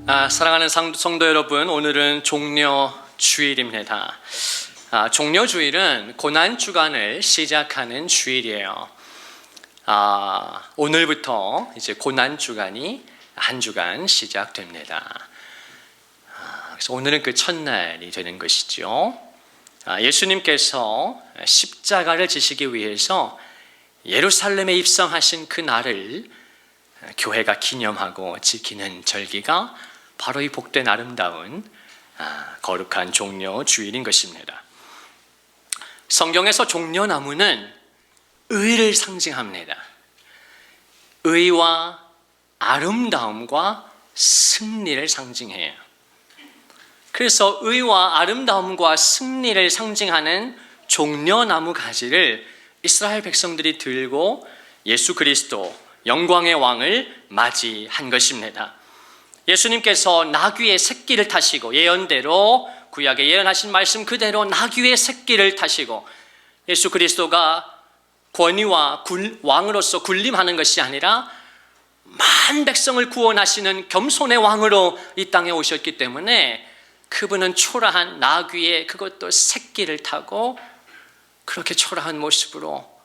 사랑하는 성도 여러분, 오늘은 종려주일입니다. 종려주일은 고난주간을 시작하는 주일이에요. 오늘부터 이제 고난주간이 한 주간 시작됩니다. 그래서 오늘은 그 첫날이 되는 것이죠. 예수님께서 십자가를 지시기 위해서 예루살렘에 입성하신 그 날을 교회가 기념하고 지키는 절기가 바로 이 복된 아름다운 거룩한 종려주일인 것입니다. 성경에서 종려나무는 의를 상징합니다. 의와 아름다움과 승리를 상징해요. 그래서 의와 아름다움과 승리를 상징하는 종려나무 가지를 이스라엘 백성들이 들고 예수 그리스도 영광의 왕을 맞이한 것입니다. 예수님께서 나귀의 새끼를 타시고 예언대로 구약에 예언하신 말씀 그대로 나귀의 새끼를 타시고 예수 그리스도가 권위와 왕으로서 군림하는 것이 아니라 만 백성을 구원하시는 겸손의 왕으로 이 땅에 오셨기 때문에 그분은 초라한 나귀의 그것도 새끼를 타고 그렇게 초라한 모습으로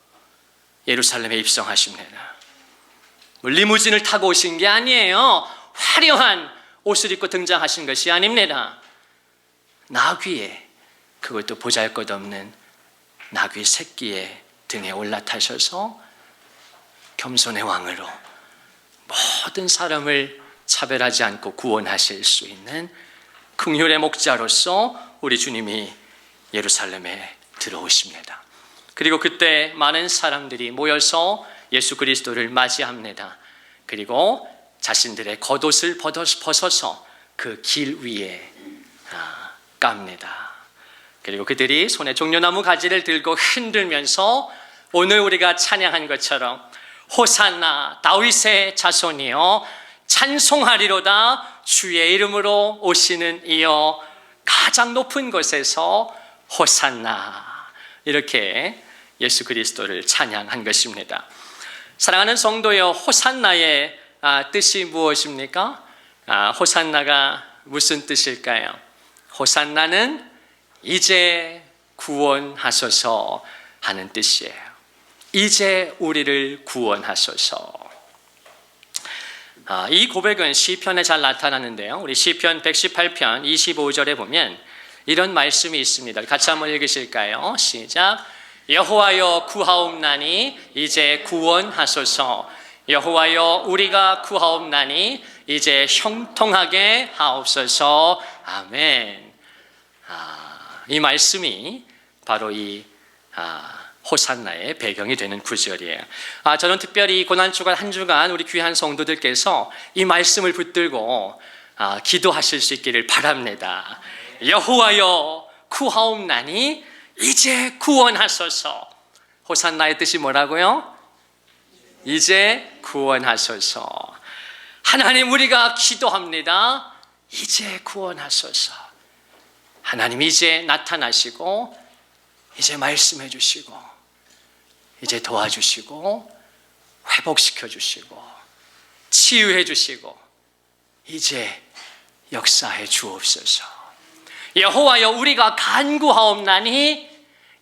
예루살렘에 입성하십니다. 리무진을 타고 오신 게 아니에요. 화려한 옷을 입고 등장하신 것이 아닙니다. 나귀에, 그것도 보잘것없는 나귀 새끼의 등에 올라타셔서 겸손의 왕으로 모든 사람을 차별하지 않고 구원하실 수 있는 긍휼의 목자로서 우리 주님이 예루살렘에 들어오십니다. 그리고 그때 많은 사람들이 모여서 예수 그리스도를 맞이합니다. 그리고 자신들의 겉옷을 벗어서 그 길 위에 깝니다. 그리고 그들이 손에 종려나무 가지를 들고 흔들면서 오늘 우리가 찬양한 것처럼 호산나 다윗의 자손이여 찬송하리로다 주의 이름으로 오시는 이여 가장 높은 곳에서 호산나, 이렇게 예수 그리스도를 찬양한 것입니다. 사랑하는 성도여, 호산나의 뜻이 무엇입니까? 호산나가 무슨 뜻일까요? 호산나는 이제 구원하소서 하는 뜻이에요. 이제 우리를 구원하소서. 이 고백은 시편에 잘 나타나는데요. 우리 시편 118편 25절에 보면 이런 말씀이 있습니다. 같이 한번 읽으실까요? 시작. 여호와여 구하옵나니 이제 구원하소서. 여호와여 우리가 구하옵나니 이제 형통하게 하옵소서. 아멘. 이 말씀이 바로 이 호산나의 배경이 되는 구절이에요. 저는 특별히 고난주간 한 주간 우리 귀한 성도들께서 이 말씀을 붙들고 기도하실 수 있기를 바랍니다. 여호와여 구하옵나니 이제 구원하소서. 호산나의 뜻이 뭐라고요? 이제 구원하소서. 하나님, 우리가 기도합니다. 이제 구원하소서. 하나님 이제 나타나시고 이제 말씀해 주시고 이제 도와주시고 회복시켜 주시고 치유해 주시고 이제 역사해 주옵소서. 여호와여 우리가 간구하옵나니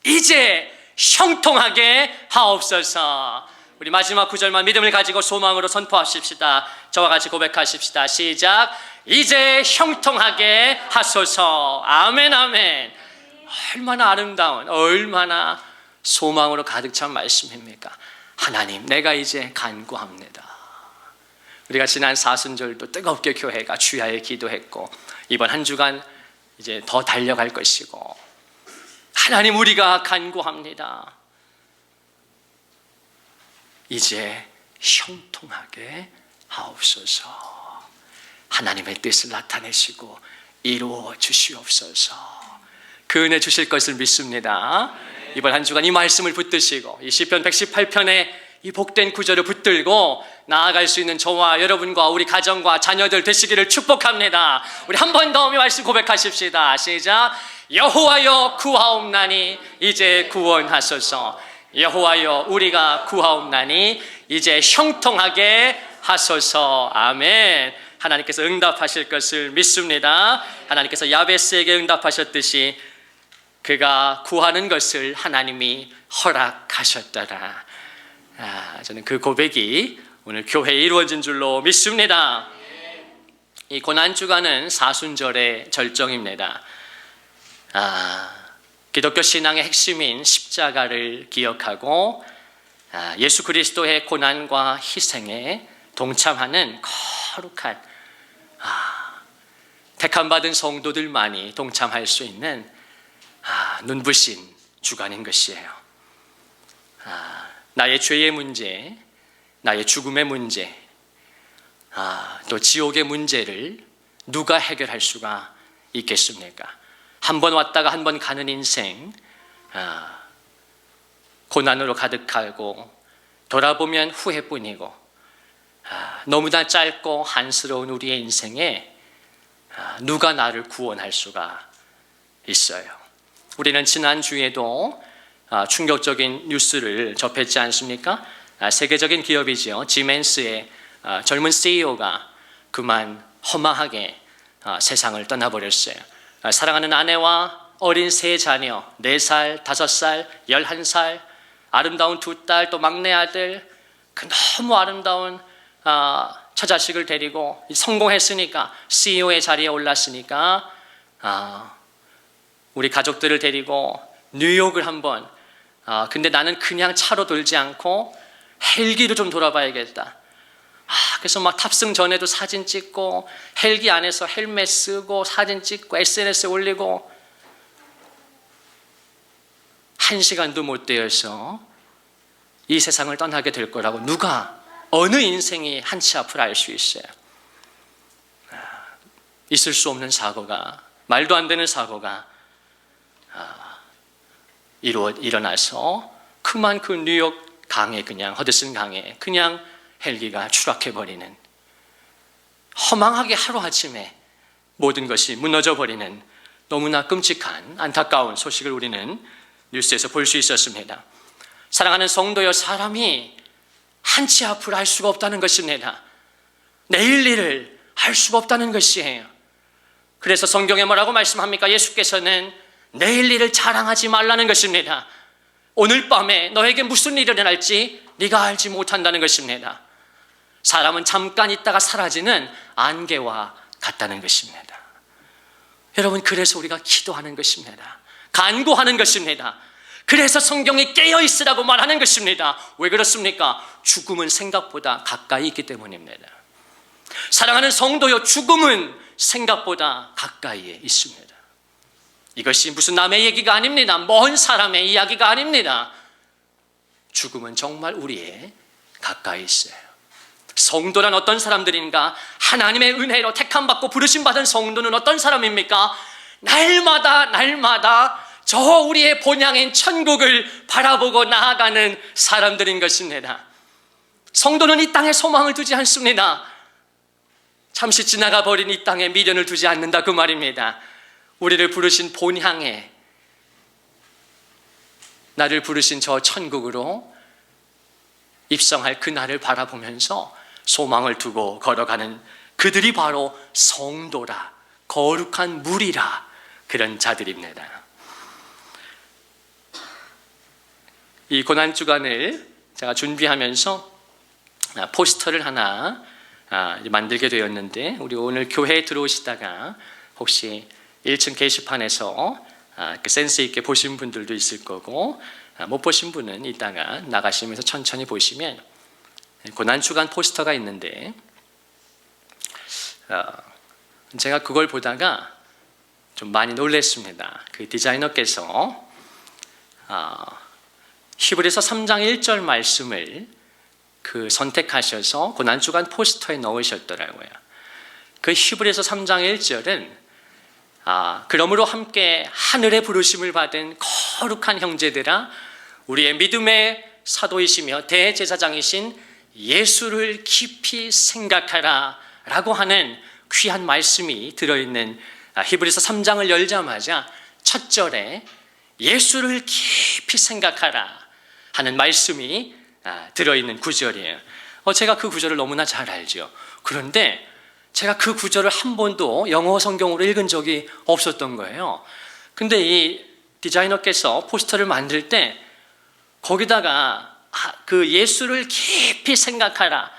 이제 형통하게 하옵소서. 우리 마지막 구절만 믿음을 가지고 소망으로 선포하십시다. 저와 같이 고백하십시다. 시작. 이제 형통하게 하소서. 아멘, 아멘. 얼마나 아름다운, 얼마나 소망으로 가득 찬 말씀입니까? 하나님, 내가 이제 간구합니다. 우리가 지난 사순절도 뜨겁게 교회가 주야에 기도했고 이번 한 주간 이제 더 달려갈 것이고, 하나님 우리가 간구합니다. 이제 형통하게 하옵소서. 하나님의 뜻을 나타내시고 이루어 주시옵소서. 그 은혜 주실 것을 믿습니다. 이번 한 주간 이 말씀을 붙드시고 이 시편 118편의 이 복된 구절을 붙들고 나아갈 수 있는 저와 여러분과 우리 가정과 자녀들 되시기를 축복합니다. 우리 한 번 더 이 말씀 고백하십시다. 시작. 여호와여 구하옵나니 이제 구원하소서. 여호와여 우리가 구하옵나니 이제 형통하게 하소서. 아멘. 하나님께서 응답하실 것을 믿습니다. 하나님께서 야베스에게 응답하셨듯이 그가 구하는 것을 하나님이 허락하셨더라. 저는 그 고백이 오늘 교회에 이루어진 줄로 믿습니다. 이 고난주간은 사순절의 절정입니다. 기독교 신앙의 핵심인 십자가를 기억하고 예수 그리스도의 고난과 희생에 동참하는 거룩한 택함받은 성도들만이 동참할 수 있는 눈부신 주간인 것이에요. 나의 죄의 문제, 나의 죽음의 문제, 또 지옥의 문제를 누가 해결할 수가 있겠습니까? 한 번 왔다가 한 번 가는 인생, 고난으로 가득하고 돌아보면 후회뿐이고 너무나 짧고 한스러운 우리의 인생에 누가 나를 구원할 수가 있어요. 우리는 지난주에도 충격적인 뉴스를 접했지 않습니까? 세계적인 기업이죠. 지멘스의 젊은 CEO가 그만 허망하게 세상을 떠나버렸어요. 사랑하는 아내와 어린 세 자녀, 4살, 5살, 11살, 아름다운 2딸, 또 막내 아들, 그 너무 아름다운 처자식을 데리고 성공했으니까, CEO의 자리에 올랐으니까 우리 가족들을 데리고 뉴욕을 한번, 근데 나는 그냥 차로 돌지 않고 헬기로 좀 돌아봐야겠다. 그래서 막 탑승 전에도 사진 찍고 헬기 안에서 헬멧 쓰고 사진 찍고 SNS에 올리고 1시간도 못 되어서 이 세상을 떠나게 될 거라고 누가, 어느 인생이 한치 앞을 알 수 있어요? 있을 수 없는 사고가, 말도 안 되는 사고가 일어나서 그만 그 뉴욕 강에, 그냥 허드슨 강에 그냥 헬기가 추락해버리는, 허망하게 하루아침에 모든 것이 무너져버리는 너무나 끔찍한 안타까운 소식을 우리는 뉴스에서 볼 수 있었습니다. 사랑하는 성도여, 사람이 한치 앞을 알 수가 없다는 것입니다. 내일 일을 알 수가 없다는 것이에요. 그래서 성경에 뭐라고 말씀합니까? 예수께서는 내일 일을 자랑하지 말라는 것입니다. 오늘 밤에 너에게 무슨 일이 일어날지 네가 알지 못한다는 것입니다. 사람은 잠깐 있다가 사라지는 안개와 같다는 것입니다. 여러분, 그래서 우리가 기도하는 것입니다. 간구하는 것입니다. 그래서 성경이 깨어있으라고 말하는 것입니다. 왜 그렇습니까? 죽음은 생각보다 가까이 있기 때문입니다. 사랑하는 성도여, 죽음은 생각보다 가까이에 있습니다. 이것이 무슨 남의 얘기가 아닙니다. 먼 사람의 이야기가 아닙니다. 죽음은 정말 우리의 가까이 있어요. 성도란 어떤 사람들인가? 하나님의 은혜로 택함받고 부르심받은 성도는 어떤 사람입니까? 날마다 저 우리의 본향인 천국을 바라보고 나아가는 사람들인 것입니다. 성도는 이 땅에 소망을 두지 않습니다. 잠시 지나가 버린 이 땅에 미련을 두지 않는다, 그 말입니다. 우리를 부르신 본향에, 나를 부르신 저 천국으로 입성할 그날을 바라보면서 소망을 두고 걸어가는 그들이 바로 성도라, 거룩한 무리라, 그런 자들입니다. 이 고난주간을 제가 준비하면서 포스터를 하나 만들게 되었는데, 우리 오늘 교회에 들어오시다가 혹시 1층 게시판에서 센스 있게 보신 분들도 있을 거고, 못 보신 분은 이따가 나가시면서 천천히 보시면 고난주간 포스터가 있는데, 제가 그걸 보다가 좀 많이 놀랐습니다. 그 디자이너께서 히브리서 3장 1절 말씀을 선택하셔서 고난주간 포스터에 넣으셨더라고요. 그 히브리서 3장 1절은 그러므로 함께 하늘의 부르심을 받은 거룩한 형제들아, 우리의 믿음의 사도이시며 대제사장이신 예수를 깊이 생각하라 라고 하는 귀한 말씀이 들어있는 히브리서 3장을 열자마자 첫 절에 예수를 깊이 생각하라 하는 말씀이 들어있는 구절이에요. 제가 그 구절을 너무나 잘 알죠. 그런데 제가 그 구절을 한 번도 영어 성경으로 읽은 적이 없었던 거예요. 근데 이 디자이너께서 포스터를 만들 때 거기다가 그 예수를 깊이 생각하라,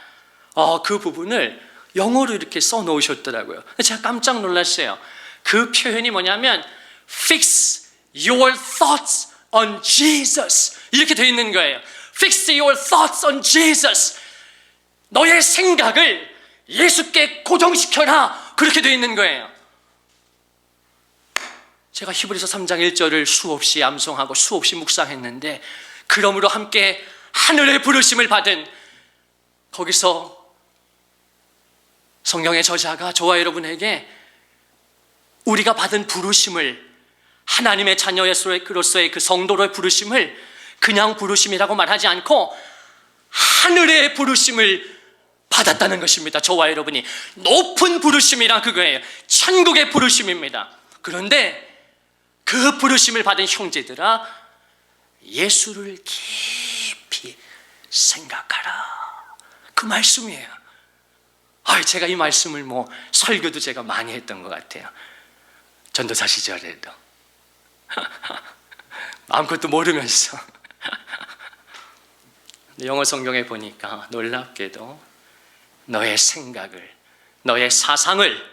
그 부분을 영어로 이렇게 써 놓으셨더라고요. 제가 깜짝 놀랐어요. 그 표현이 뭐냐면 Fix your thoughts on Jesus, 이렇게 되어 있는 거예요. Fix your thoughts on Jesus. 너의 생각을 예수께 고정시켜라, 그렇게 되어 있는 거예요. 제가 히브리서 3장 1절을 수없이 암송하고 수없이 묵상했는데, 그러므로 함께 하늘의 부르심을 받은, 거기서 성경의 저자가 저와 여러분에게 우리가 받은 부르심을, 하나님의 자녀로서의 그 성도로의 부르심을 그냥 부르심이라고 말하지 않고 하늘의 부르심을 받았다는 것입니다. 저와 여러분이 높은 부르심이란 그거예요. 천국의 부르심입니다. 그런데 그 부르심을 받은 형제들아, 예수를 깊이 생각하라, 그 말씀이에요. 제가 이 말씀을 설교도 제가 많이 했던 것 같아요. 전도사 시절에도 아무것도 모르면서 영어 성경에 보니까 놀랍게도 너의 생각을, 너의 사상을,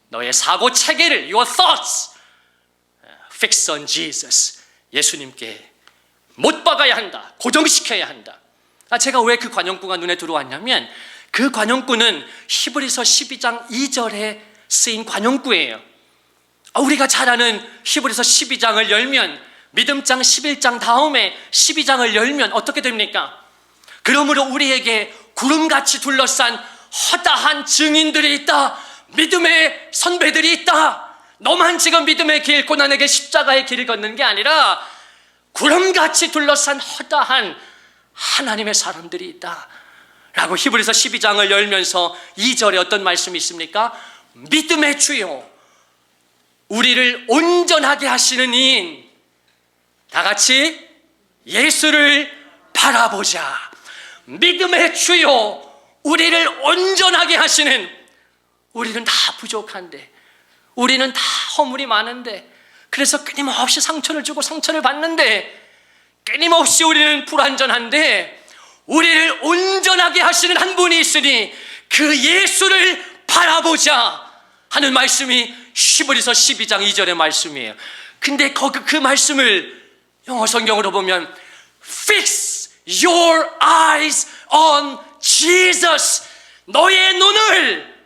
너의 사고 체계를, your thoughts, fix on Jesus, 예수님께 못 박아야 한다, 고정시켜야 한다. 제가 왜 그 관용구가 눈에 들어왔냐면, 그 관용구는 히브리서 12장 2절에 쓰인 관용구예요. 우리가 잘 아는 히브리서 12장을 열면, 믿음장 11장 다음에 12장을 열면 어떻게 됩니까? 그러므로 우리에게 구름같이 둘러싼 허다한 증인들이 있다, 믿음의 선배들이 있다. 너만 지금 믿음의 길, 고난에게 십자가의 길을 걷는 게 아니라 구름같이 둘러싼 허다한 하나님의 사람들이 있다 라고 히브리서 12장을 열면서 2절에 어떤 말씀이 있습니까? 믿음의 주요, 우리를 온전하게 하시는 이인, 다 같이 예수를 바라보자. 믿음의 주요, 우리를 온전하게 하시는, 우리는 다 부족한데, 우리는 다 허물이 많은데, 그래서 끊임없이 상처를 주고 상처를 받는데, 끊임없이 우리는 불완전한데, 우리를 온전하게 하시는 한 분이 있으니 그 예수를 바라보자 하는 말씀이 히브리서 12장 2절의 말씀이에요. 근데 그 말씀을 영어 성경으로 보면 Fix your eyes on Jesus, 너의 눈을,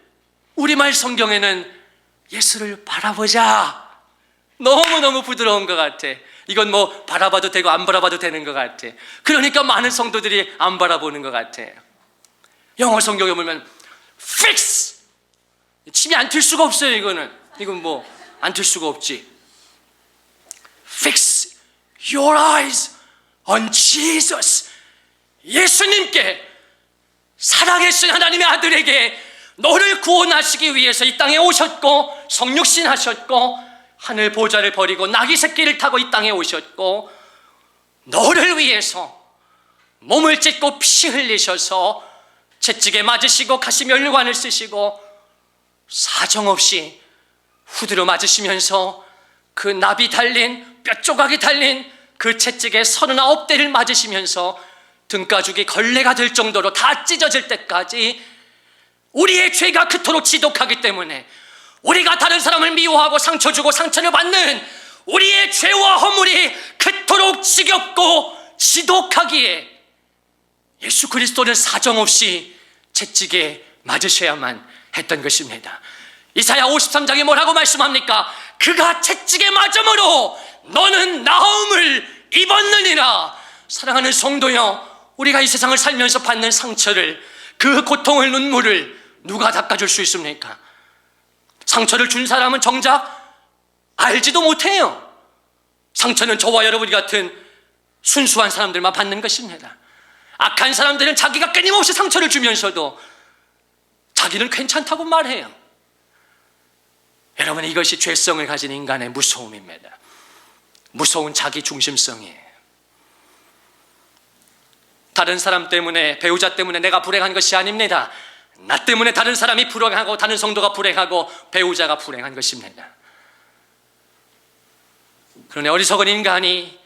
우리말 성경에는 예수를 바라보자. 너무너무 부드러운 것 같아. 이건 바라봐도 되고 안 바라봐도 되는 것 같아. 그러니까 많은 성도들이 안 바라보는 것 같아요. 영어 성경에 보면 Fix, 침이 안 튈 수가 없어요. 이건 안 튈 수가 없지. Fix your eyes on Jesus, 예수님께, 사랑하신 하나님의 아들에게 너를 구원하시기 위해서 이 땅에 오셨고 성육신 하셨고 하늘 보좌를 버리고 나귀 새끼를 타고 이 땅에 오셨고 너를 위해서 몸을 찢고 피 흘리셔서 채찍에 맞으시고 가시면류관을 쓰시고 사정없이 후드로 맞으시면서 그 납이 달린, 뼈 조각이 달린 그 채찍에 39대를 맞으시면서 등가죽이 걸레가 될 정도로 다 찢어질 때까지 우리의 죄가 그토록 지독하기 때문에, 우리가 다른 사람을 미워하고 상처 주고 상처를 받는 우리의 죄와 허물이 그토록 지겹고 지독하기에 예수 그리스도는 사정없이 채찍에 맞으셔야만 했던 것입니다. 이사야 53장에 뭐라고 말씀합니까? 그가 채찍에 맞음으로 너는 나음을 입었느니라. 사랑하는 성도여, 우리가 이 세상을 살면서 받는 상처를, 그 고통을, 눈물을 누가 닦아줄 수 있습니까? 상처를 준 사람은 정작 알지도 못해요. 상처는 저와 여러분 같은 순수한 사람들만 받는 것입니다. 악한 사람들은 자기가 끊임없이 상처를 주면서도 자기는 괜찮다고 말해요. 여러분, 이것이 죄성을 가진 인간의 무서움입니다. 무서운 자기 중심성이에요. 다른 사람 때문에, 배우자 때문에 내가 불행한 것이 아닙니다. 나 때문에 다른 사람이 불행하고 다른 성도가 불행하고 배우자가 불행한 것입니다. 그러나 어리석은 인간이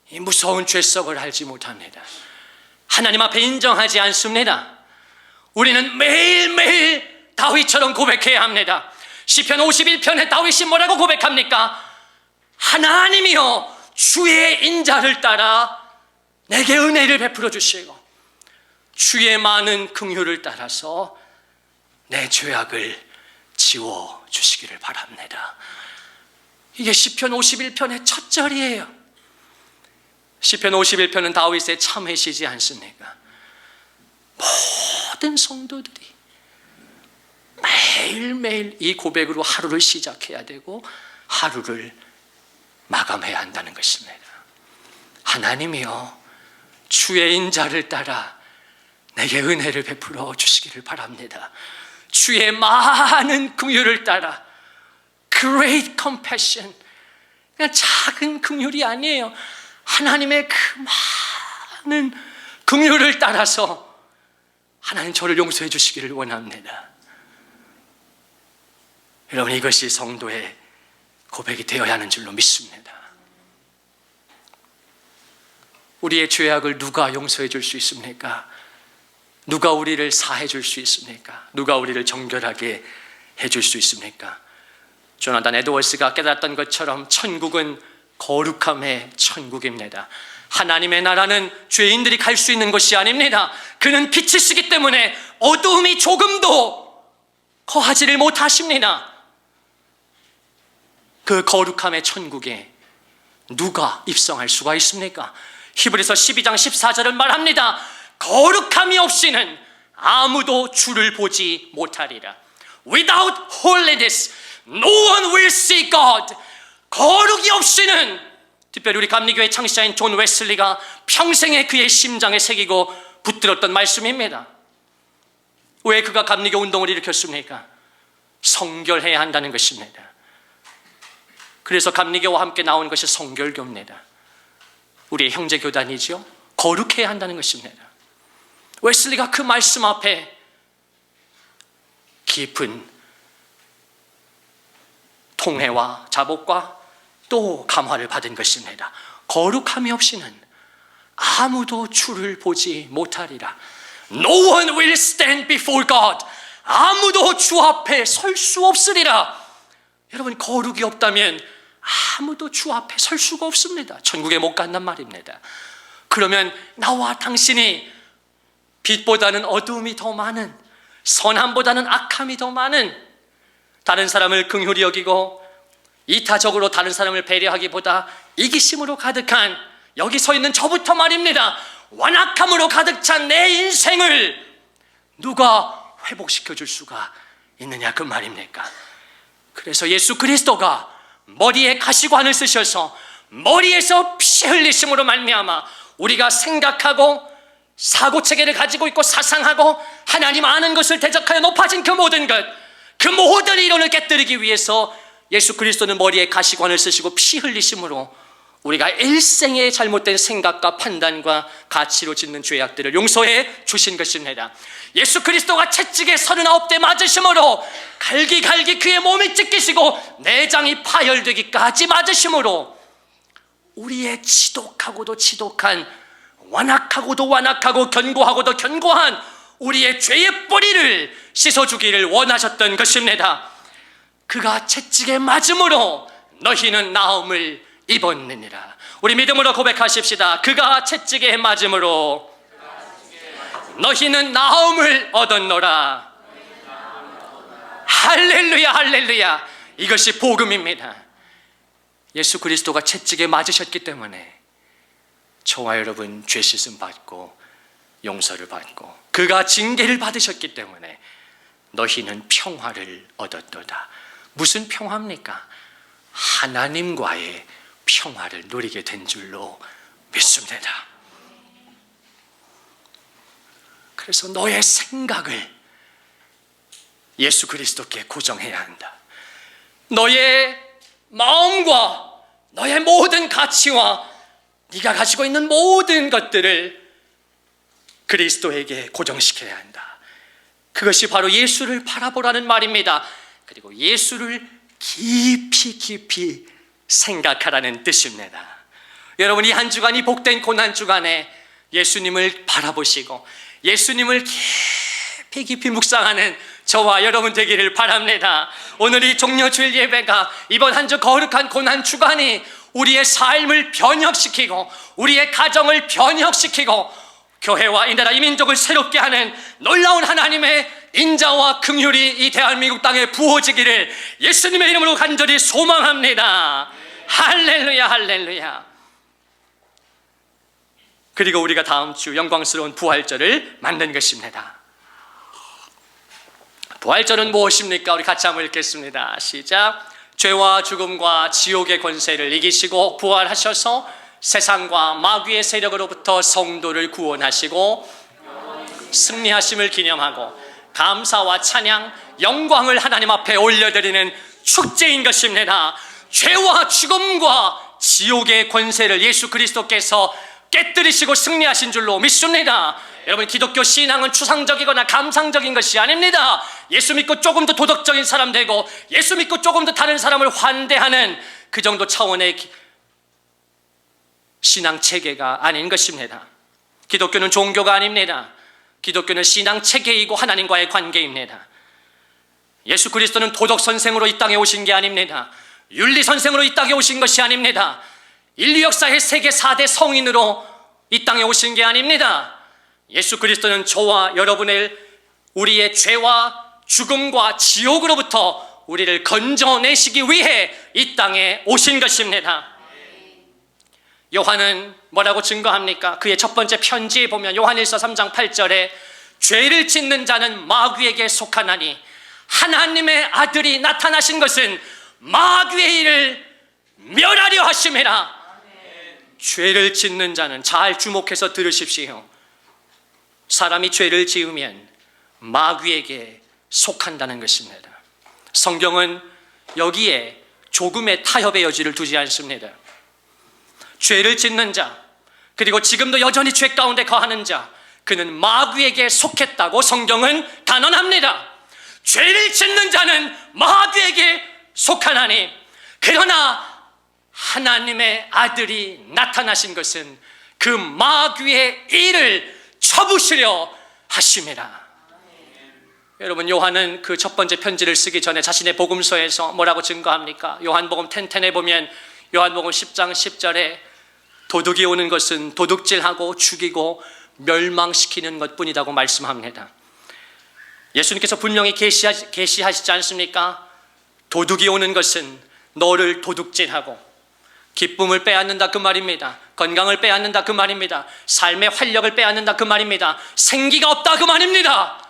이 무서운 죄성을 알지 못합니다. 하나님 앞에 인정하지 않습니다. 우리는 매일매일 다윗처럼 고백해야 합니다. 시편 51편에 다윗이 뭐라고 고백합니까? 하나님이여 주의 인자를 따라 내게 은혜를 베풀어 주시고 주의 많은 긍휼을 따라서 내 죄악을 지워 주시기를 바랍니다. 이게 시편 51편의 첫 절이에요. 시편 51편은 다윗의 참회시지 않습니까? 모든 성도들이 매일매일 이 고백으로 하루를 시작해야 되고 하루를 마감해야 한다는 것입니다. 하나님이여 주의 인자를 따라 내게 은혜를 베풀어 주시기를 바랍니다. 주의 많은 긍휼을 따라, great compassion, 그냥 작은 긍휼이 아니에요. 하나님의 그 많은 긍휼을 따라서 하나님 저를 용서해 주시기를 원합니다. 여러분, 이것이 성도의 고백이 되어야 하는 줄로 믿습니다. 우리의 죄악을 누가 용서해 줄 수 있습니까? 누가 우리를 사해 줄 수 있습니까? 누가 우리를 정결하게 해줄 수 있습니까? 조나단 에드워스가 깨달았던 것처럼 천국은 거룩함의 천국입니다. 하나님의 나라는 죄인들이 갈 수 있는 것이 아닙니다. 그는 빛이시기 때문에 어두움이 조금도 거하지를 못하십니다. 그 거룩함의 천국에 누가 입성할 수가 있습니까? 히브리서 12장 14절은 말합니다. 거룩함이 없이는 아무도 주를 보지 못하리라. Without holiness, no one will see God. 거룩이 없이는, 특별히 우리 감리교회 창시자인 존 웨슬리가 평생에 그의 심장에 새기고 붙들었던 말씀입니다. 왜 그가 감리교 운동을 일으켰습니까? 성결해야 한다는 것입니다. 그래서 감리교와 함께 나온 것이 성결교입니다. 우리의 형제교단이죠. 거룩해야 한다는 것입니다. 웨슬리가 그 말씀 앞에 깊은 통회와 자복과 또 감화를 받은 것입니다. 거룩함이 없이는 아무도 주를 보지 못하리라. No one will stand before God. 아무도 주 앞에 설 수 없으리라. 여러분, 거룩이 없다면 아무도 주 앞에 설 수가 없습니다. 천국에 못 간단 말입니다. 그러면 나와 당신이 빛보다는 어두움이 더 많은, 선함보다는 악함이 더 많은, 다른 사람을 긍휼히 여기고 이타적으로 다른 사람을 배려하기보다 이기심으로 가득한, 여기 서 있는 저부터 말입니다. 완악함으로 가득 찬 내 인생을 누가 회복시켜 줄 수가 있느냐, 그 말입니까? 그래서 예수 그리스도가 머리에 가시관을 쓰셔서 머리에서 피 흘리심으로 말미암아 우리가 생각하고 사고체계를 가지고 있고 사상하고 하나님 아는 것을 대적하여 높아진 그 모든 것, 그 모든 이론을 깨뜨리기 위해서 예수 그리스도는 머리에 가시관을 쓰시고 피 흘리심으로 우리가 일생의 잘못된 생각과 판단과 가치로 짓는 죄악들을 용서해 주신 것입니다. 예수 그리스도가 채찍에 39대 맞으심으로 갈기갈기 그의 몸이 찢기시고 내장이 파열되기까지 맞으심으로 우리의 지독하고도 지독한, 완악하고도 완악하고 견고하고도 견고한 우리의 죄의 뿌리를 씻어주기를 원하셨던 것입니다. 그가 채찍에 맞음으로 너희는 나음을 입었느니라. 우리 믿음으로 고백하십시다. 그가 채찍에 맞음으로 너희는 나음을 얻었노라. 할렐루야, 할렐루야. 이것이 복음입니다. 예수 그리스도가 채찍에 맞으셨기 때문에 저와 여러분 죄 씻음 받고 용서를 받고, 그가 징계를 받으셨기 때문에 너희는 평화를 얻었도다. 무슨 평화입니까? 하나님과의 평화를 누리게 된 줄로 믿습니다. 그래서 너의 생각을 예수 그리스도께 고정해야 한다. 너의 마음과 너의 모든 가치와 네가 가지고 있는 모든 것들을 그리스도에게 고정시켜야 한다. 그것이 바로 예수를 바라보라는 말입니다. 그리고 예수를 깊이 생각하라는 뜻입니다. 여러분, 이 한 주간이 복된 고난 주간에 예수님을 바라보시고 예수님을 깊이 묵상하는 저와 여러분 되기를 바랍니다. 오늘 이 종려주일 예배가 이번 한 주 거룩한 고난 주간이 우리의 삶을 변혁시키고 우리의 가정을 변혁시키고 교회와 이 나라 이 민족을 새롭게 하는 놀라운 하나님의 인자와 긍휼이 이 대한민국 땅에 부어지기를 예수님의 이름으로 간절히 소망합니다. 할렐루야, 할렐루야. 그리고 우리가 다음 주 영광스러운 부활절을 맞는 것입니다. 부활절은 무엇입니까? 우리 같이 한번 읽겠습니다. 시작. 죄와 죽음과 지옥의 권세를 이기시고 부활하셔서 세상과 마귀의 세력으로부터 성도를 구원하시고 승리하심을 기념하고 감사와 찬양, 영광을 하나님 앞에 올려드리는 축제인 것입니다. 죄와 죽음과 지옥의 권세를 예수 그리스도께서 깨뜨리시고 승리하신 줄로 믿습니다. 여러분, 기독교 신앙은 추상적이거나 감상적인 것이 아닙니다. 예수 믿고 조금 더 도덕적인 사람 되고 예수 믿고 조금 더 다른 사람을 환대하는 그 정도 차원의 신앙 체계가 아닌 것입니다. 기독교는 종교가 아닙니다. 기독교는 신앙 체계이고 하나님과의 관계입니다. 예수 그리스도는 도덕 선생으로 이 땅에 오신 게 아닙니다. 윤리 선생으로 이 땅에 오신 것이 아닙니다. 인류 역사의 세계 4대 성인으로 이 땅에 오신 게 아닙니다. 예수 그리스도는 저와 여러분을 우리의 죄와 죽음과 지옥으로부터 우리를 건져내시기 위해 이 땅에 오신 것입니다. 요한은 뭐라고 증거합니까? 그의 첫 번째 편지에 보면 요한일서 3장 8절에 죄를 짓는 자는 마귀에게 속하나니 하나님의 아들이 나타나신 것은 마귀의 일을 멸하려 하심이라. 죄를 짓는 자는, 잘 주목해서 들으십시오. 사람이 죄를 지으면 마귀에게 속한다는 것입니다. 성경은 여기에 조금의 타협의 여지를 두지 않습니다. 죄를 짓는 자, 그리고 지금도 여전히 죄 가운데 거하는 자, 그는 마귀에게 속했다고 성경은 단언합니다. 죄를 짓는 자는 마귀에게 속하나니 그러나 하나님의 아들이 나타나신 것은 그 마귀의 일을 쳐부시려 하심이라. 여러분, 요한은 그 첫 번째 편지를 쓰기 전에 자신의 복음서에서 뭐라고 증거합니까? 요한복음 10에 보면 요한복음 10장 10절에 도둑이 오는 것은 도둑질하고 죽이고 멸망시키는 것뿐이라고 말씀합니다. 예수님께서 분명히 계시하시지 않습니까? 도둑이 오는 것은 너를 도둑질하고 기쁨을 빼앗는다 그 말입니다. 건강을 빼앗는다 그 말입니다. 삶의 활력을 빼앗는다 그 말입니다. 생기가 없다 그 말입니다.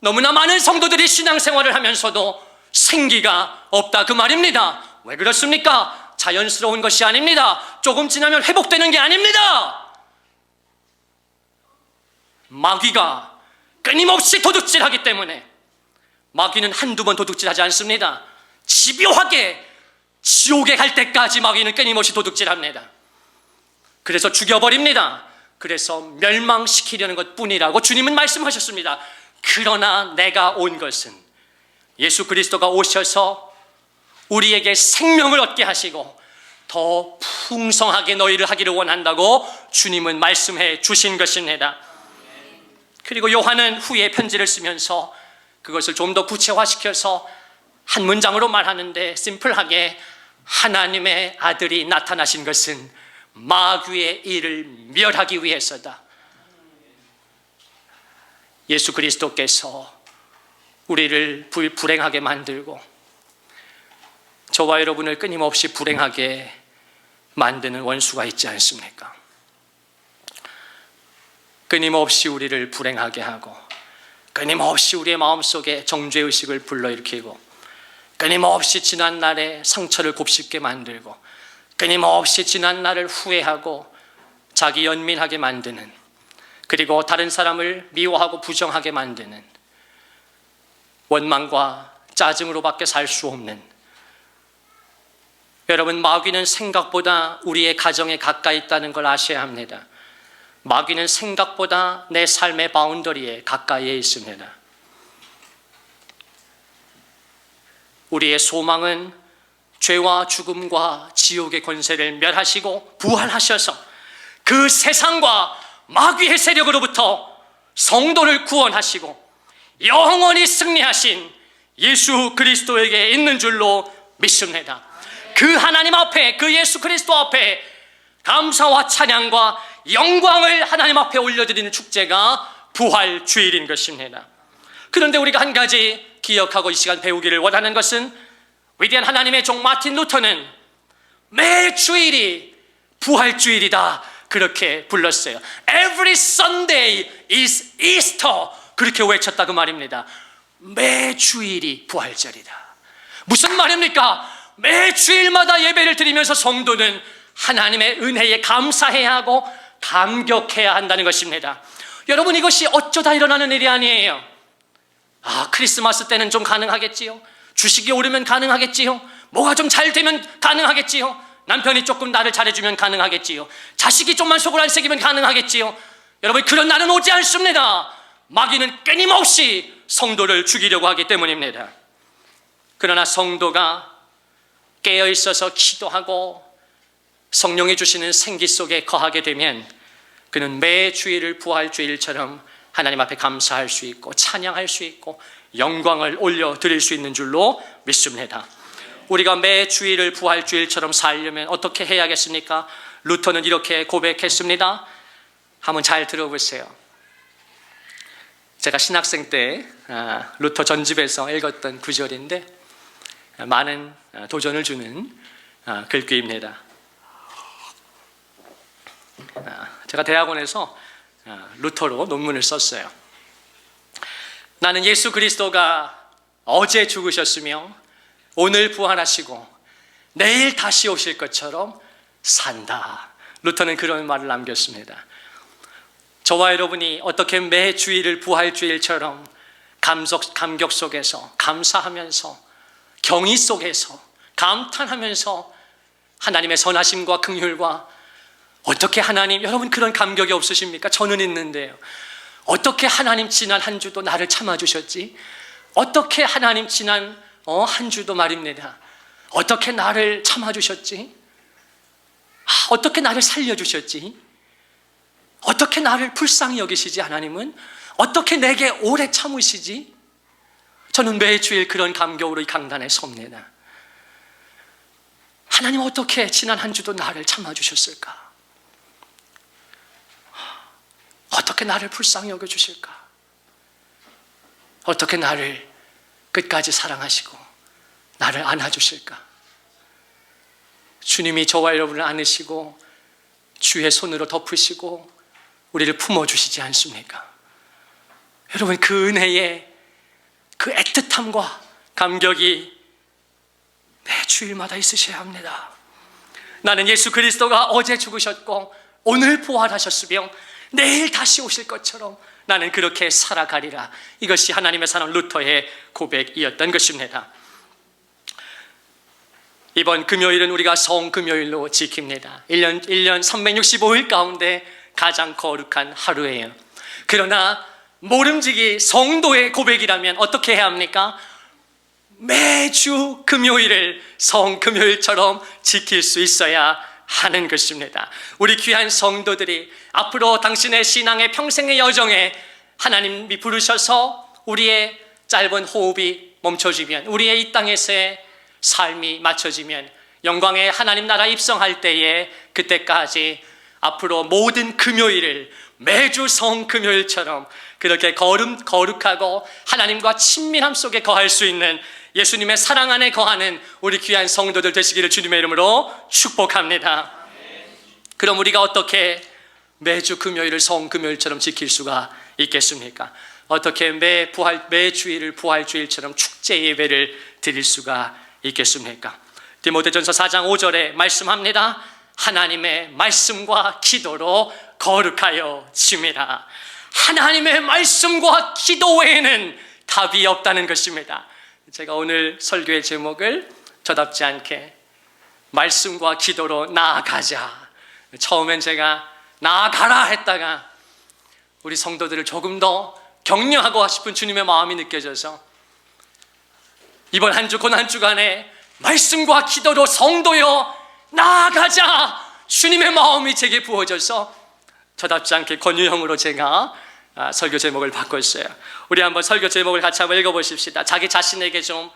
너무나 많은 성도들이 신앙생활을 하면서도 생기가 없다 그 말입니다. 왜 그렇습니까? 자연스러운 것이 아닙니다. 조금 지나면 회복되는 게 아닙니다. 마귀가 끊임없이 도둑질하기 때문에, 마귀는 한두 번 도둑질하지 않습니다. 집요하게 지옥에 갈 때까지 마귀는 끊임없이 도둑질합니다. 그래서 죽여버립니다. 그래서 멸망시키려는 것뿐이라고 주님은 말씀하셨습니다. 그러나 내가 온 것은, 예수 그리스도가 오셔서 우리에게 생명을 얻게 하시고 더 풍성하게 너희를 하기를 원한다고 주님은 말씀해 주신 것입니다. 그리고 요한은 후에 편지를 쓰면서 그것을 좀 더 구체화시켜서 한 문장으로 말하는데 심플하게, 하나님의 아들이 나타나신 것은 마귀의 일을 멸하기 위해서다. 예수 그리스도께서 우리를 불행하게 만들고 저와 여러분을 끊임없이 불행하게 만드는 원수가 있지 않습니까? 끊임없이 우리를 불행하게 하고 끊임없이 우리의 마음속에 정죄의식을 불러일으키고 끊임없이 지난날의 상처를 곱씹게 만들고 끊임없이 지난날을 후회하고 자기 연민하게 만드는, 그리고 다른 사람을 미워하고 부정하게 만드는, 원망과 짜증으로밖에 살 수 없는, 여러분, 마귀는 생각보다 우리의 가정에 가까이 있다는 걸 아셔야 합니다. 마귀는 생각보다 내 삶의 바운더리에 가까이에 있습니다. 우리의 소망은 죄와 죽음과 지옥의 권세를 멸하시고 부활하셔서 그 세상과 마귀의 세력으로부터 성도를 구원하시고 영원히 승리하신 예수 그리스도에게 있는 줄로 믿습니다. 그 하나님 앞에, 그 예수 그리스도 앞에 감사와 찬양과 영광을 하나님 앞에 올려드리는 축제가 부활주일인 것입니다. 그런데 우리가 한 가지 기억하고 이 시간 배우기를 원하는 것은, 위대한 하나님의 종 마틴 루터는 매 주일이 부활주일이다 그렇게 불렀어요. Every Sunday is Easter, 그렇게 외쳤다고 말입니다. 매 주일이 부활절이다. 무슨 말입니까? 매 주일마다 예배를 드리면서 성도는 하나님의 은혜에 감사해야 하고 감격해야 한다는 것입니다. 여러분, 이것이 어쩌다 일어나는 일이 아니에요. 크리스마스 때는 좀 가능하겠지요. 주식이 오르면 가능하겠지요. 뭐가 좀 잘 되면 가능하겠지요. 남편이 조금 나를 잘해주면 가능하겠지요. 자식이 좀만 속을 안 새기면 가능하겠지요. 여러분, 그런 날은 오지 않습니다. 마귀는 끊임없이 성도를 죽이려고 하기 때문입니다. 그러나 성도가 깨어있어서 기도하고 성령이 주시는 생기 속에 거하게 되면 그는 매 주일을 부활주일처럼 하나님 앞에 감사할 수 있고 찬양할 수 있고 영광을 올려드릴 수 있는 줄로 믿습니다. 우리가 매 주일을 부활주일처럼 살려면 어떻게 해야겠습니까? 루터는 이렇게 고백했습니다. 한번 잘 들어보세요. 제가 신학생 때 루터 전집에서 읽었던 구절인데 많은 도전을 주는 글귀입니다. 제가 대학원에서 루터로 논문을 썼어요. 나는 예수 그리스도가 어제 죽으셨으며 오늘 부활하시고 내일 다시 오실 것처럼 산다. 루터는 그런 말을 남겼습니다. 저와 여러분이 어떻게 매 주일을 부활주일처럼 감격 속에서 감사하면서 경의 속에서 감탄하면서 하나님의 선하심과 긍휼과, 어떻게 하나님, 여러분 그런 감격이 없으십니까? 저는 있는데요. 어떻게 하나님 지난 한 주도 나를 참아주셨지? 어떻게 하나님 지난 한 주도 말입니다. 어떻게 나를 참아주셨지? 어떻게 나를 살려주셨지? 어떻게 나를 불쌍히 여기시지? 하나님은 어떻게 내게 오래 참으시지? 저는 매주일 그런 감격으로 이 강단에 섭니다. 하나님, 어떻게 지난 한 주도 나를 참아주셨을까? 어떻게 나를 불쌍히 여겨주실까? 어떻게 나를 끝까지 사랑하시고 나를 안아주실까? 주님이 저와 여러분을 안으시고 주의 손으로 덮으시고 우리를 품어주시지 않습니까? 여러분, 그 은혜의 그 애틋함과 감격이 매 주일마다 있으셔야 합니다. 나는 예수 그리스도가 어제 죽으셨고 오늘 부활하셨으며 내일 다시 오실 것처럼 나는 그렇게 살아가리라. 이것이 하나님의 사랑 루터의 고백이었던 것입니다. 이번 금요일은 우리가 성금요일로 지킵니다. 1년 365일 가운데 가장 거룩한 하루예요. 그러나 모름지기 성도의 고백이라면 어떻게 해야 합니까? 매주 금요일을 성금요일처럼 지킬 수 있어야 하는 것입니다. 우리 귀한 성도들이 앞으로 당신의 신앙의 평생의 여정에 하나님이 부르셔서 우리의 짧은 호흡이 멈춰지면, 우리의 이 땅에서의 삶이 맞춰지면 영광의 하나님 나라 입성할 때에, 그때까지 앞으로 모든 금요일을 매주 성금요일처럼 그렇게 거룩하고 하나님과 친밀함 속에 거할 수 있는, 예수님의 사랑 안에 거하는 우리 귀한 성도들 되시기를 주님의 이름으로 축복합니다. 그럼 우리가 어떻게 매주 금요일을 성금요일처럼 지킬 수가 있겠습니까? 어떻게 매 주일을 부활주일처럼 축제 예배를 드릴 수가 있겠습니까? 디모데전서 4장 5절에 말씀합니다. 하나님의 말씀과 기도로 거룩하여 지미라. 하나님의 말씀과 기도 외에는 답이 없다는 것입니다. 제가 오늘 설교의 제목을 저답지 않게 말씀과 기도로 나아가자. 처음엔 제가 나아가라 했다가 우리 성도들을 조금 더 격려하고 싶은 주님의 마음이 느껴져서 이번 한 주 고난 주간에 말씀과 기도로 성도여 나아가자, 주님의 마음이 제게 부어져서 저답지 않게 권유형으로 제가 설교 제목을 바꿨어요. 우리 한번 설교 제목을 같이 한번 읽어보십시다. 자기 자신에게 좀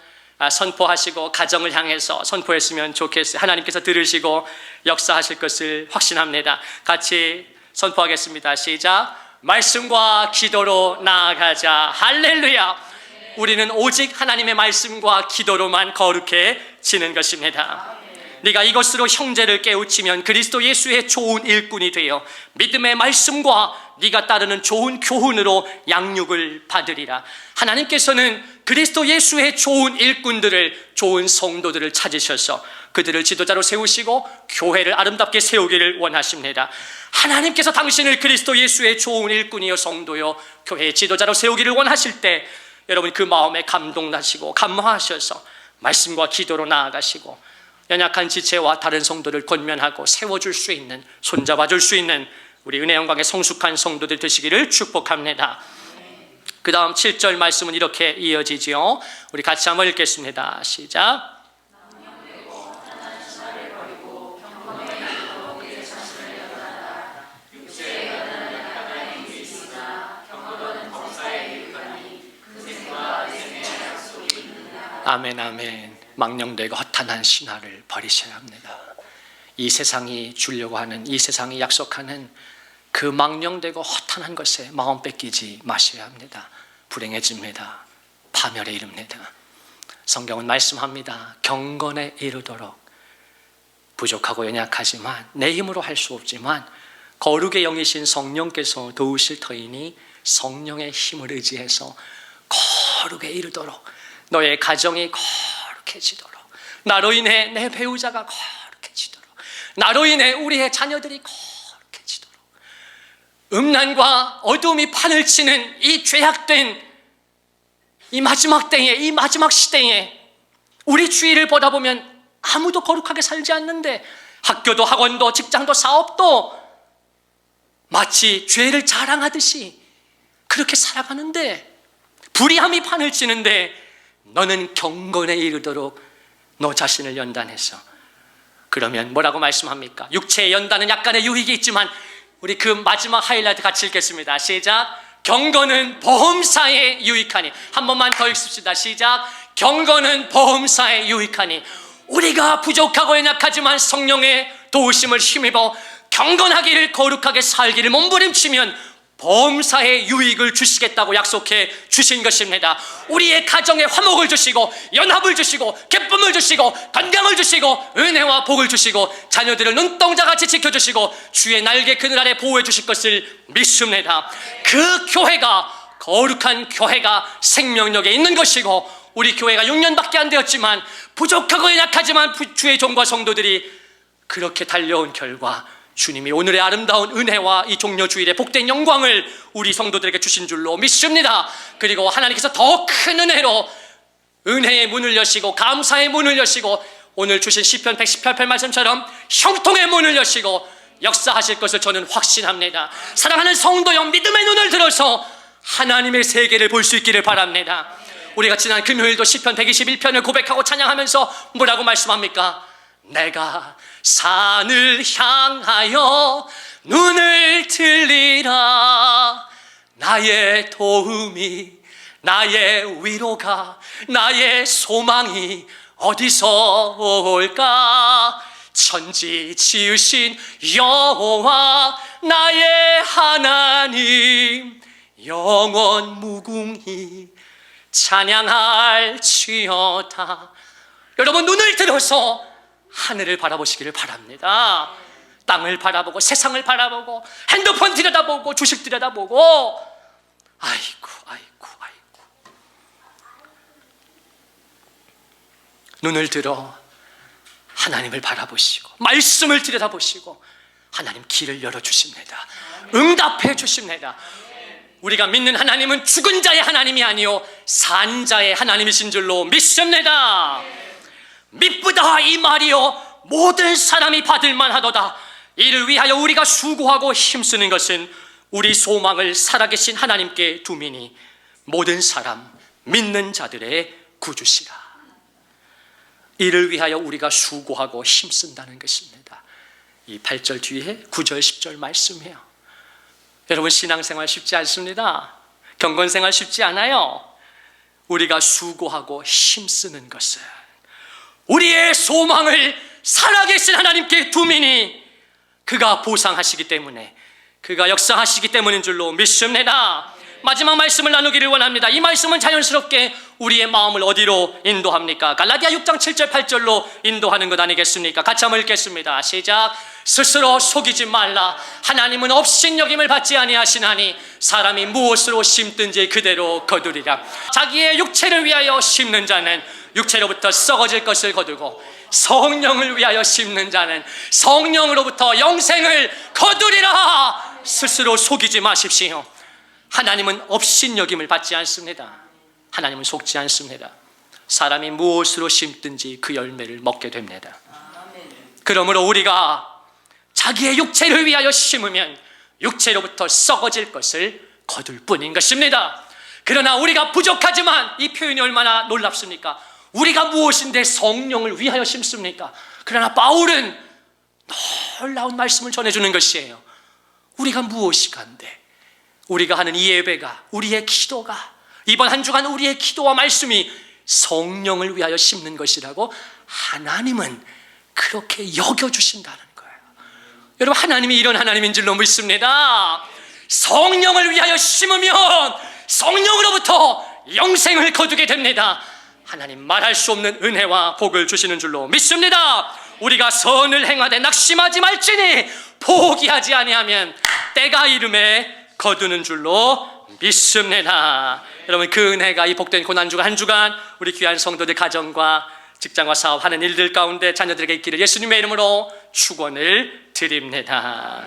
선포하시고 가정을 향해서 선포했으면 좋겠어요. 하나님께서 들으시고 역사하실 것을 확신합니다. 같이 선포하겠습니다. 시작. 말씀과 기도로 나아가자. 할렐루야. 우리는 오직 하나님의 말씀과 기도로만 거룩해지는 것입니다. 네가 이것으로 형제를 깨우치면 그리스도 예수의 좋은 일꾼이 되어 믿음의 말씀과 네가 따르는 좋은 교훈으로 양육을 받으리라. 하나님께서는 그리스도 예수의 좋은 일꾼들을, 좋은 성도들을 찾으셔서 그들을 지도자로 세우시고 교회를 아름답게 세우기를 원하십니다. 하나님께서 당신을 그리스도 예수의 좋은 일꾼이요 성도요 교회의 지도자로 세우기를 원하실 때 여러분 그 마음에 감동나시고 감화하셔서 말씀과 기도로 나아가시고 연약한 지체와 다른 성도를 권면하고 세워줄 수 있는, 손잡아줄 수 있는 우리 은혜 영광의 성숙한 성도들 되시기를 축복합니다. 그 다음 7절 말씀은 이렇게 이어지죠. 우리 같이 한번 읽겠습니다. 시작. 아멘, 아멘. 망령되고 허탄한 신화를 버리셔야 합니다. 이 세상이 주려고 하는, 이 세상이 약속하는 그 망령되고 허탄한 것에 마음 뺏기지 마셔야 합니다. 불행해집니다. 파멸에 이릅니다. 성경은 말씀합니다. 경건에 이르도록 부족하고 연약하지만 내 힘으로 할 수 없지만 거룩의 영이신 성령께서 도우실 터이니 성령의 힘을 의지해서 거룩에 이르도록 너의 가정이 거룩해지도록, 나로 인해 내 배우자가 거룩해지도록, 나로 인해 우리의 자녀들이 거룩해지도록, 음란과 어둠이 판을 치는 이 죄악된 이 마지막 때에, 이 마지막 시대에 우리 주위를 보다 보면 아무도 거룩하게 살지 않는데 학교도 학원도 직장도 사업도 마치 죄를 자랑하듯이 그렇게 살아가는데 불의함이 판을 치는데 너는 경건에 이르도록 너 자신을 연단해서, 그러면 뭐라고 말씀합니까? 육체의 연단은 약간의 유익이 있지만 우리 그 마지막 하이라이트 같이 읽겠습니다. 시작. 경건은 보험사에 유익하니. 한 번만 더 읽읍시다. 시작. 경건은 보험사에 유익하니. 우리가 부족하고 연약하지만 성령의 도우심을 힘입어 경건하기를, 거룩하게 살기를 몸부림치면 보험사에 유익을 주시겠다고 약속해 주신 것입니다. 우리의 가정에 화목을 주시고 연합을 주시고 기쁨을 주시고 건강을 주시고 은혜와 복을 주시고 자녀들을 눈동자같이 지켜주시고 주의 날개 그늘 아래 보호해 주실 것을 믿습니다. 그 교회가, 거룩한 교회가 생명력에 있는 것이고, 우리 교회가 6년밖에 안 되었지만 부족하고 연약하지만 주의 종과 성도들이 그렇게 달려온 결과 주님이 오늘의 아름다운 은혜와 이 종려주일의 복된 영광을 우리 성도들에게 주신 줄로 믿습니다. 그리고 하나님께서 더 큰 은혜로 은혜의 문을 여시고 감사의 문을 여시고 오늘 주신 시편 118편 말씀처럼 형통의 문을 여시고 역사하실 것을 저는 확신합니다. 사랑하는 성도여, 믿음의 눈을 들어서 하나님의 세계를 볼 수 있기를 바랍니다. 우리가 지난 금요일도 시편 121편을 고백하고 찬양하면서 뭐라고 말씀합니까? 내가 산을 향하여 눈을 들리라. 나의 도움이, 나의 위로가, 나의 소망이 어디서 올까? 천지 지으신 여호와 나의 하나님, 영원 무궁히 찬양할지어다. 여러분, 눈을 들어서 하늘을 바라보시기를 바랍니다. 땅을 바라보고 세상을 바라보고 핸드폰 들여다보고 주식 들여다보고 아이고 눈을 들어 하나님을 바라보시고 말씀을 들여다보시고 하나님 길을 열어주십니다. 응답해 주십니다. 우리가 믿는 하나님은 죽은 자의 하나님이 아니요 산 자의 하나님이신 줄로 믿습니다. 미쁘다 이 말이요 모든 사람이 받을만 하도다. 이를 위하여 우리가 수고하고 힘쓰는 것은 우리 소망을 살아계신 하나님께 두미니 모든 사람 믿는 자들의 구주시라. 이를 위하여 우리가 수고하고 힘쓴다는 것입니다. 이 8절 뒤에 9절 10절 말씀이에요. 여러분, 신앙생활 쉽지 않습니다. 경건생활 쉽지 않아요. 우리가 수고하고 힘쓰는 것은 우리의 소망을 살아계신 하나님께 두미니 그가 보상하시기 때문에, 그가 역사하시기 때문인 줄로 믿습니다. 마지막 말씀을 나누기를 원합니다. 이 말씀은 자연스럽게 우리의 마음을 어디로 인도합니까? 갈라디아 6장 7절 8절로 인도하는 것 아니겠습니까? 같이 한번 읽겠습니다. 시작. 스스로 속이지 말라. 하나님은 업신여김을 받지 아니하시나니 사람이 무엇으로 심든지 그대로 거두리라. 자기의 육체를 위하여 심는 자는 육체로부터 썩어질 것을 거두고 성령을 위하여 심는 자는 성령으로부터 영생을 거두리라. 스스로 속이지 마십시오. 하나님은 업신여김을 받지 않습니다. 하나님은 속지 않습니다. 사람이 무엇으로 심든지 그 열매를 먹게 됩니다. 그러므로 우리가 자기의 육체를 위하여 심으면 육체로부터 썩어질 것을 거둘 뿐인 것입니다. 그러나 우리가 부족하지만, 이 표현이 얼마나 놀랍습니까? 우리가 무엇인데 성령을 위하여 심습니까? 그러나 바울은 놀라운 말씀을 전해주는 것이에요. 우리가 무엇이간데 우리가 하는 이 예배가, 우리의 기도가, 이번 한 주간 우리의 기도와 말씀이 성령을 위하여 심는 것이라고 하나님은 그렇게 여겨주신다는 거예요. 여러분, 하나님이 이런 하나님인 줄로 믿습니다. 성령을 위하여 심으면 성령으로부터 영생을 거두게 됩니다. 하나님 말할 수 없는 은혜와 복을 주시는 줄로 믿습니다. 우리가 선을 행하되 낙심하지 말지니 포기하지 아니하면 때가 이름에 거두는 줄로 믿습니다. 여러분, 그 은혜가 이 복된 고난주간 한 주간 우리 귀한 성도들 가정과 직장과 사업하는 일들 가운데 자녀들에게 있기를 예수님의 이름으로 축원을 드립니다.